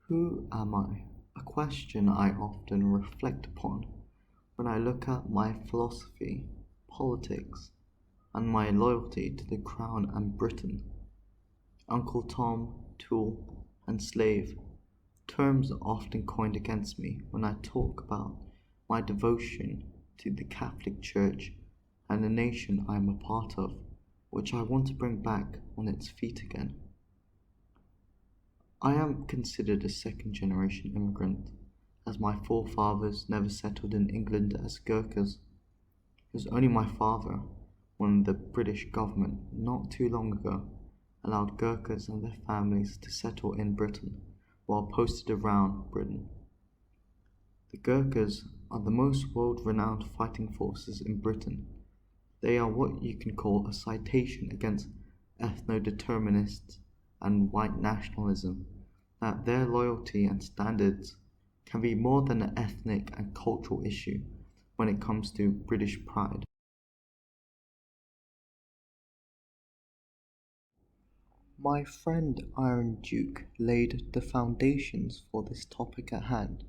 Who am I? A question I often reflect upon when I look at my philosophy, politics, and my loyalty to the Crown and Britain. Uncle Tom, tool, and slave, terms are often coined against me when I talk about my devotion to the Catholic Church and the nation I am a part of, which I want to bring back on its feet again. I am considered a second-generation immigrant, as my forefathers never settled in England as Gurkhas. It was only my father, when the British government, not too long ago, allowed Gurkhas and their families to settle in Britain while posted around Britain. The Gurkhas are the most world-renowned fighting forces in Britain. They are what you can call a citation against ethno-determinists and white nationalism, that their loyalty and standards can be more than an ethnic and cultural issue when it comes to British pride. My friend Iron Duke laid the foundations for this topic at hand.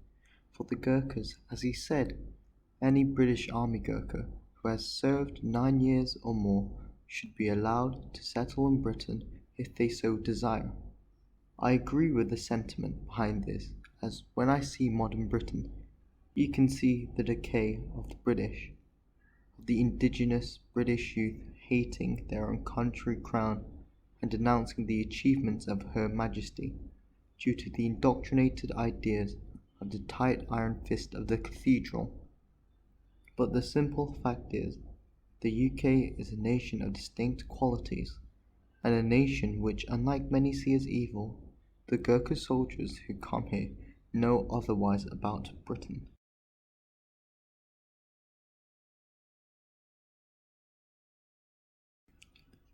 For the Gurkhas, as he said, any British Army Gurkha who has served 9 years or more should be allowed to settle in Britain if they so desire. I agree with the sentiment behind this, as when I see modern Britain, you can see the decay of the British, of the indigenous British youth hating their own country crown and denouncing the achievements of Her Majesty due to the indoctrinated ideas of the tight iron fist of the cathedral. But the simple fact is, the UK is a nation of distinct qualities, and a nation which, unlike many see as evil, the Gurkha soldiers who come here know otherwise about Britain.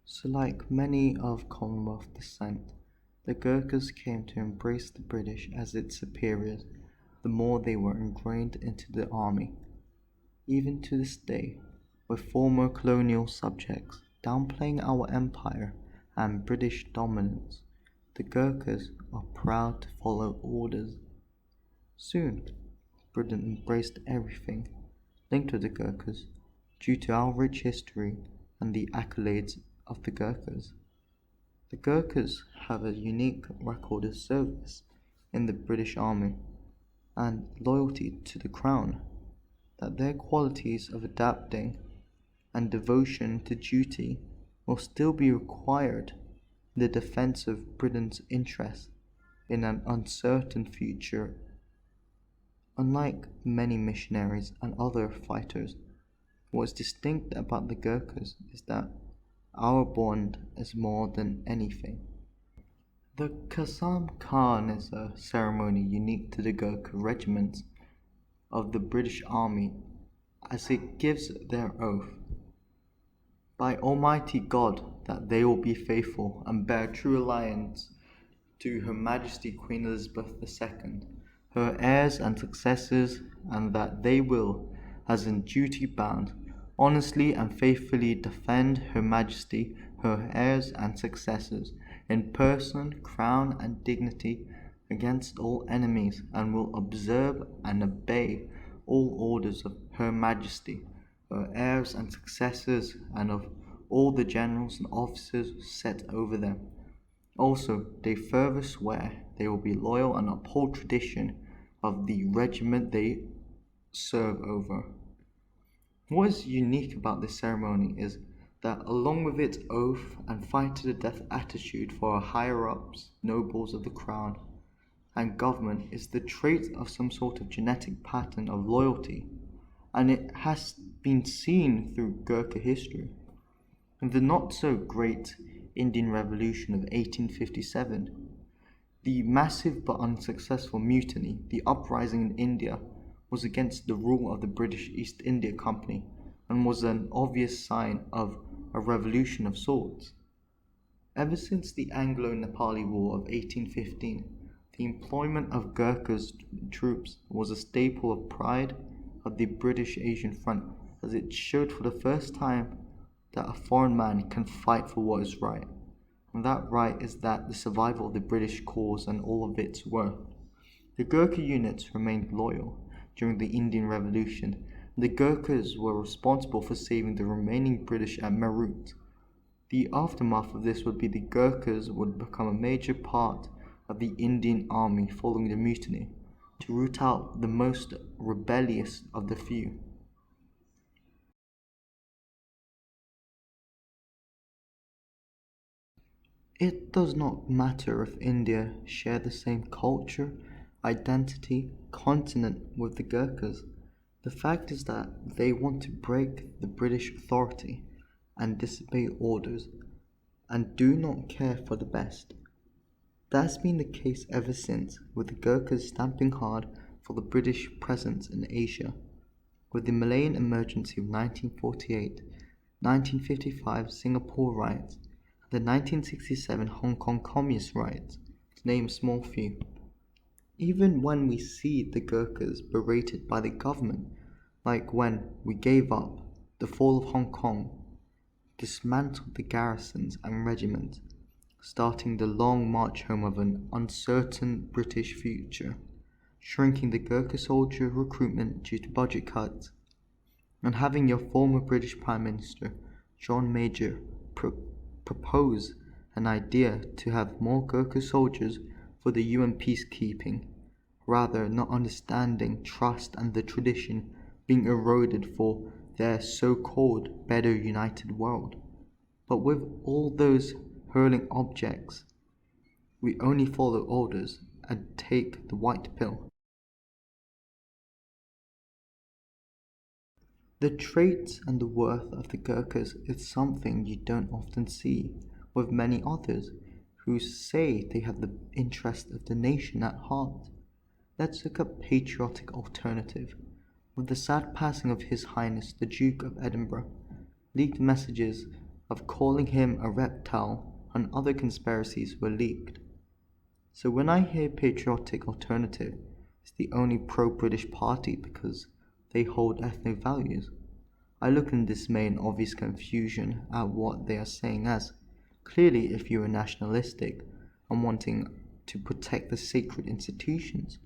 So like many of Commonwealth descent, the Gurkhas came to embrace the British as its superiors the more they were ingrained into the army. Even to this day, with former colonial subjects downplaying our empire and British dominance, the Gurkhas are proud to follow orders. Soon, Britain embraced everything linked with the Gurkhas due to our rich history and the accolades of the Gurkhas. The Gurkhas have a unique record of service in the British Army and loyalty to the Crown, that their qualities of adapting and devotion to duty will still be required in the defense of Britain's interests in an uncertain future. Unlike many missionaries and other fighters, what is distinct about the Gurkhas is that our bond is more than anything. The Qasam Khan is a ceremony unique to the Gurkha regiments of the British Army, as it gives their oath. By Almighty God, that they will be faithful and bear true allegiance to Her Majesty Queen Elizabeth II, her heirs and successors, and that they will, as in duty bound, honestly and faithfully defend Her Majesty, her heirs and successors, in person, crown, and dignity, against all enemies, and will observe and obey all orders of Her Majesty, her heirs and successors, and of all the generals and officers set over them. Also, they further swear they will be loyal and uphold tradition of the regiment they serve over. What is unique about this ceremony is that, along with its oath and fight to the death attitude for our higher-ups, nobles of the crown and government, is the trait of some sort of genetic pattern of loyalty, and it has been seen through Gurkha history. In the not-so-great Indian Revolution of 1857, the massive but unsuccessful mutiny, the uprising in India, was against the rule of the British East India Company and was an obvious sign of a revolution of sorts. Ever since the Anglo-Nepali War of 1815, the employment of Gurkha's troops was a staple of pride of the British Asian Front, as it showed for the first time that a foreign man can fight for what is right, and that right is that the survival of the British cause and all of its worth. The Gurkha units remained loyal during the Indian Revolution, and the Gurkhas were responsible for saving the remaining British at Meerut. The aftermath of this would be the Gurkhas would become a major part of the Indian army following the mutiny, to root out the most rebellious of the few. It does not matter if India share the same culture, identity, continent with the Gurkhas. The fact is that they want to break the British authority and disobey orders and do not care for the best. That's been the case ever since, with the Gurkhas stamping hard for the British presence in Asia. With the Malayan emergency of 1948, 1955 Singapore riots, and the 1967 Hong Kong communist riots, to name a small few. Even when we see the Gurkhas berated by the government, like when we gave up the fall of Hong Kong, dismantled the garrisons and regiments, starting the long march home of an uncertain British future, shrinking the Gurkha soldier recruitment due to budget cuts, and having your former British Prime Minister, John Major, propose an idea to have more Gurkha soldiers for the UN peacekeeping, rather not understanding trust and the tradition being eroded for their so-called better united world. But with all those hurling objects, we only follow orders and take the white pill. The traits and the worth of the Gurkhas is something you don't often see with many others who say they have the interest of the nation at heart. Let's look at patriotic alternative. With the sad passing of His Highness the Duke of Edinburgh, leaked messages of calling him a reptile and other conspiracies were leaked. So when I hear patriotic alternative, it's the only pro-British party because they hold ethno values, I look in dismay and obvious confusion at what they are saying, as clearly if you are nationalistic and wanting to protect the sacred institutions,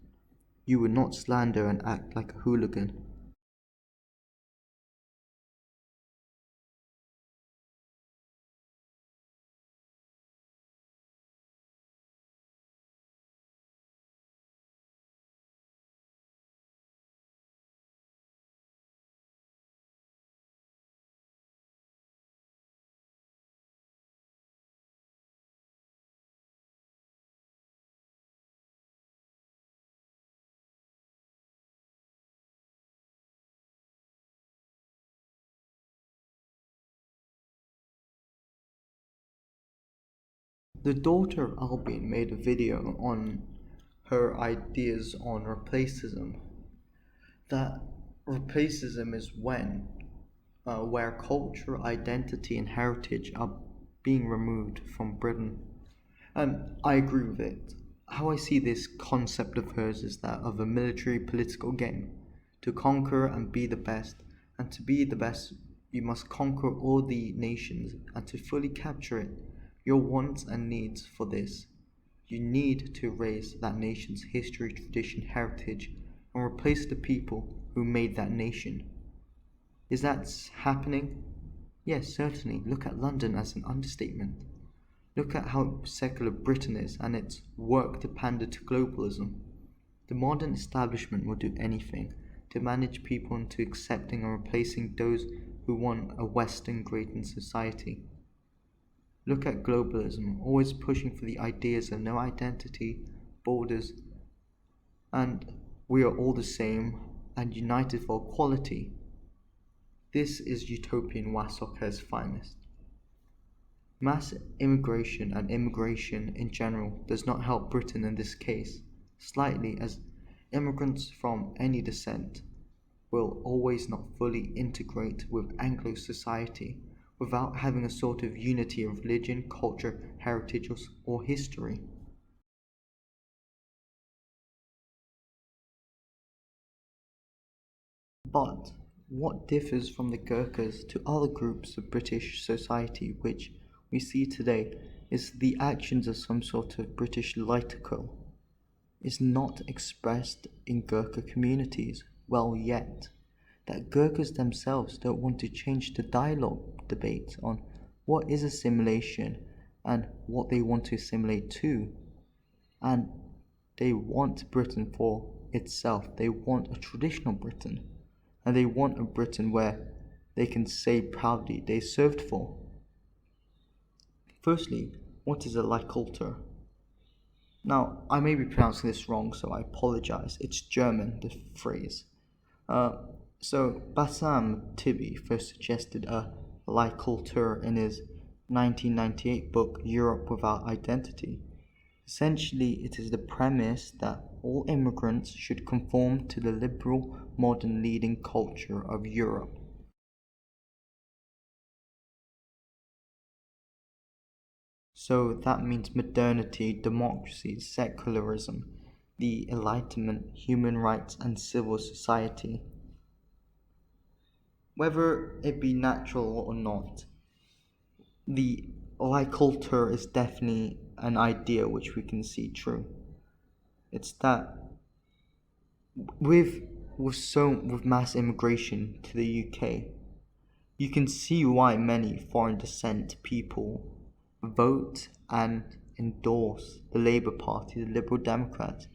you would not slander and act like a hooligan. The daughter of Albion made a video on her ideas on replacism. That replacism is where culture, identity, and heritage are being removed from Britain. And I agree with it. How I see this concept of hers is that of a military political game. To conquer and be the best, and to be the best, you must conquer all the nations, and to fully capture it, your wants and needs for this, you need to erase that nation's history, tradition, heritage, and replace the people who made that nation. Is that happening? Yes, certainly. Look at London as an understatement. Look at how secular Britain is and its work to pander to globalism. The modern establishment will do anything to manage people into accepting and replacing those who want a Western great society. Look at globalism, always pushing for the ideas of no identity, borders, and we are all the same and united for equality. This is utopian Wasok at its finest. Mass immigration and immigration in general does not help Britain in this case, slightly, as immigrants from any descent will always not fully integrate with Anglo society without having a sort of unity of religion, culture, heritage, or history. But what differs from the Gurkhas to other groups of British society which we see today is the actions of some sort of British Leitkultur. is not expressed in Gurkha communities well yet, that Gurkhas themselves don't want to change the dialogue debate on what is assimilation and what they want to assimilate to, and they want Britain for itself. They want a traditional Britain, and they want a Britain where they can say proudly they served for. Firstly, what is a Leitkultur? Now, I may be pronouncing this wrong, so I apologize. It's German, the phrase. So Bassam Tibi first suggested a Leitkultur in his 1998 book Europe Without Identity. Essentially, it is the premise that all immigrants should conform to the liberal, modern leading culture of Europe. So that means modernity, democracy, secularism, the Enlightenment, human rights, and civil society. Whether it be natural or not, the Leitkultur is definitely an idea which we can see true. It's that with mass immigration to the UK, you can see why many foreign descent people vote and endorse the Labour Party, the Liberal Democrats.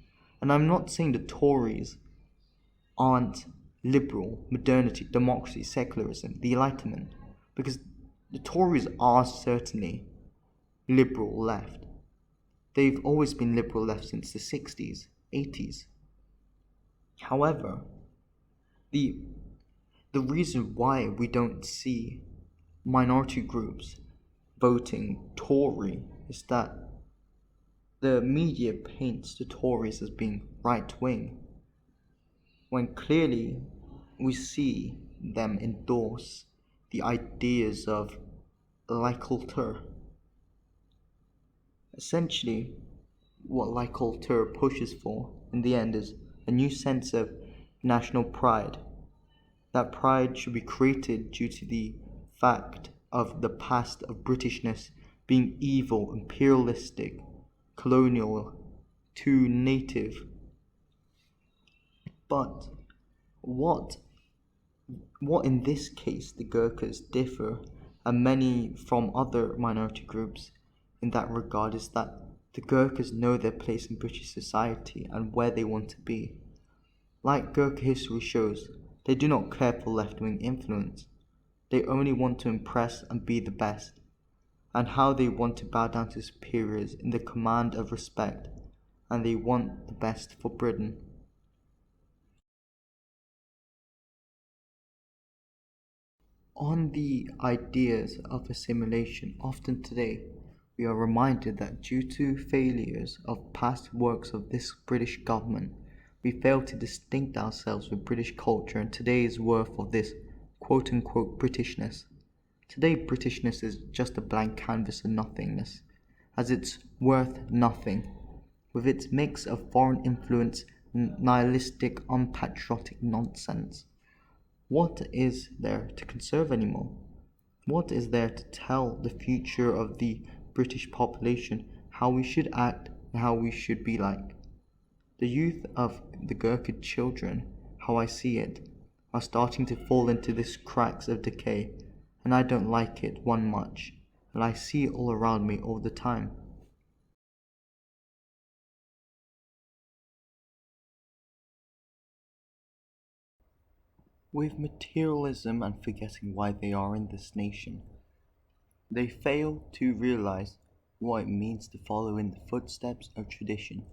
And I'm not saying the Tories aren't liberal, modernity, democracy, secularism, the Enlightenment, because the Tories are certainly liberal left. They've always been liberal left since the 60s, 80s. However, the reason why we don't see minority groups voting Tory is that the media paints the Tories as being right-wing, when clearly we see them endorse the ideas of Leitkultur. Essentially, what Leitkultur pushes for in the end is a new sense of national pride. That pride should be created due to the fact of the past of Britishness being evil, imperialistic, colonial, too native. But what in this case the Gurkhas differ, and many from other minority groups in that regard, is that the Gurkhas know their place in British society and where they want to be. Like Gurkha history shows, they do not care for left-wing influence. They only want to impress and be the best, and how they want to bow down to superiors in the command of respect, and they want the best for Britain. On the ideas of assimilation, often today we are reminded that due to failures of past works of this British government, we fail to distinct ourselves with British culture and today's worth of this quote-unquote Britishness. Today Britishness is just a blank canvas of nothingness, as it's worth nothing, with its mix of foreign influence, nihilistic, unpatriotic nonsense. What is there to conserve anymore? What is there to tell the future of the British population how we should act and how we should be like? The youth of the Gurkha children, how I see it, are starting to fall into this cracks of decay, and I don't like it one much, and I see it all around me all the time. With materialism and forgetting why they are in this nation, they fail to realize what it means to follow in the footsteps of tradition.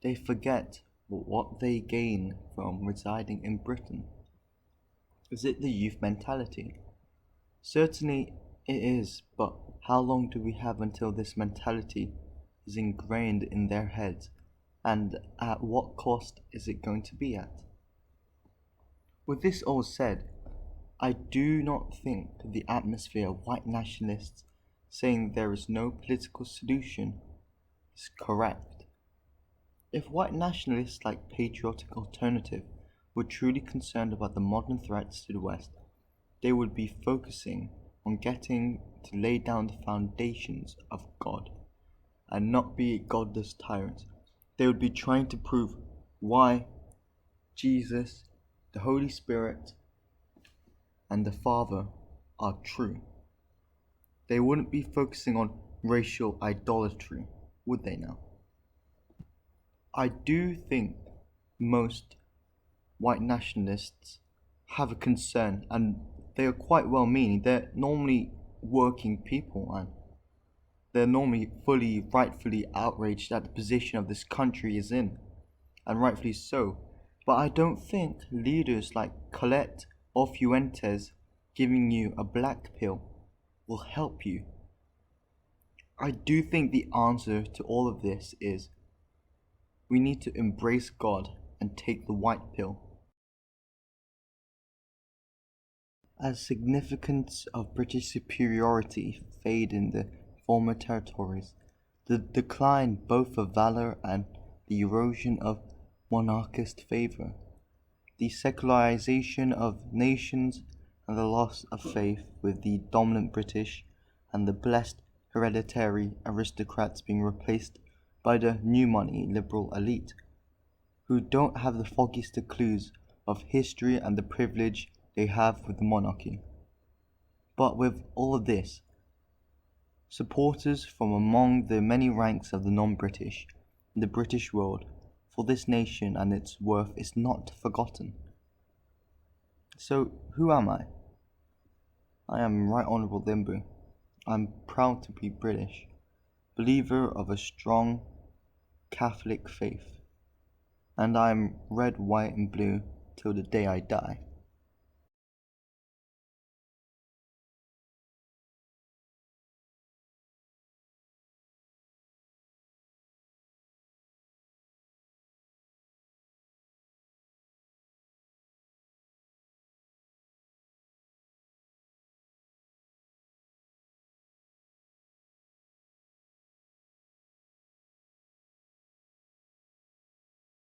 They forget what they gain from residing in Britain. Is it the youth mentality? Certainly it is, but how long do we have until this mentality is ingrained in their heads, and at what cost is it going to be at? With this all said, I do not think the atmosphere of white nationalists saying there is no political solution is correct. If white nationalists like Patriotic Alternative were truly concerned about the modern threats to the West, they would be focusing on getting to lay down the foundations of God and not be godless tyrants They would be trying to prove why Jesus, the Holy Spirit, and the Father are true. They wouldn't be focusing on racial idolatry, would they now? I do think most white nationalists have a concern, and they are quite well meaning. They're normally working people, and they're normally rightfully outraged at the position of this country is in, and rightfully so. But I don't think leaders like Colette or Fuentes giving you a black pill will help you. I do think the answer to all of this is we need to embrace God and take the white pill. As significance of British superiority fade in the former territories, the decline both of valour and the erosion of monarchist favour, the secularisation of nations and the loss of faith with the dominant British and the blessed hereditary aristocrats being replaced by the new money liberal elite, who don't have the foggiest clues of history and the privilege they have with the monarchy. But with all of this, supporters from among the many ranks of the non-British in the British world for this nation and its worth is not forgotten. So who am I? I am Right Honourable Limbu. I'm proud to be British, believer of a strong Catholic faith, and I am red, white and blue till the day I die.